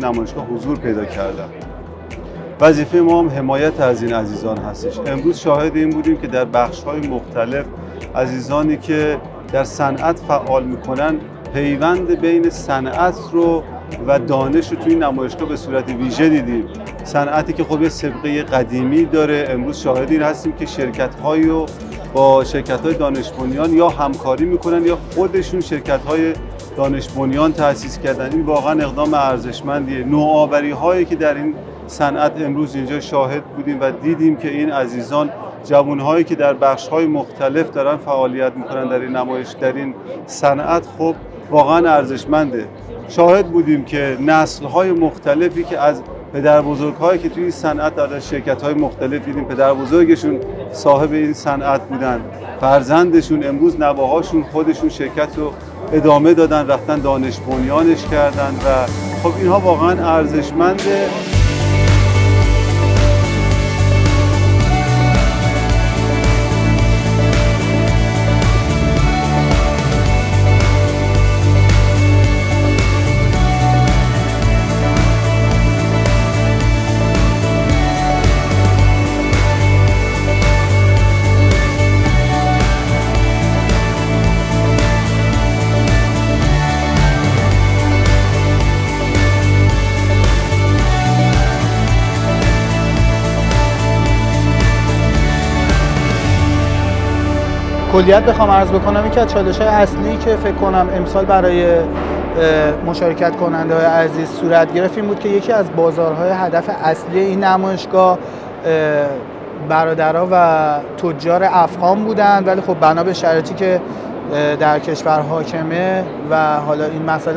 نمایشگاه حضور پیدا کردن. وظیفه ما هم حمایت از این عزیزان هستش. امروز شاهد این بودیم که در بخش‌های مختلف عزیزانی که در صنعت فعال میکنن پیوند بین صنعت رو و دانش رو توی نمایشگاه به صورت ویژه دیدیم. صنعتی که خب یه سابقه قدیمی داره، امروز شاهد این هستیم که شرکت‌هایی رو با شرکت‌های دانش بنیان یا همکاری میکنن یا خودشون شرکت‌های دانش بنیان تأسیس کردن. این واقعا اقدام ارزشمندیه. نوآوری‌هایی که در این صنعت امروز اینجا شاهد بودیم و دیدیم که این عزیزان جوان‌هایی که در بخش‌های مختلف دارن فعالیت میکنن در این نمایش، در این صنعت، خب واقعا ارزشمنده. شاهد بودیم که نسل‌های مختلفی که از پدربزرگ‌هایی که توی این صنعت در شرکت‌های مختلف دیدیم، پدربزرگشون صاحب این صنعت بودن، فرزندشون امروز نواهاشون خودشون شرکت رو ادامه دادن، رفتن دانش بنیانش کردن و خب اینها واقعا ارزشمنده. کلیت بخوام عرض بکنم، یکی از چالش‌های اصلی که فکر کنم امسال برای مشارکت کننده های عزیز صورت گرفت این بود که یکی از بازارهای هدف اصلی این نمایشگاه برادرها و تجار افغان بودن، ولی خب بنا به شرایطی که در کشور حاکمه و حالا این مسئله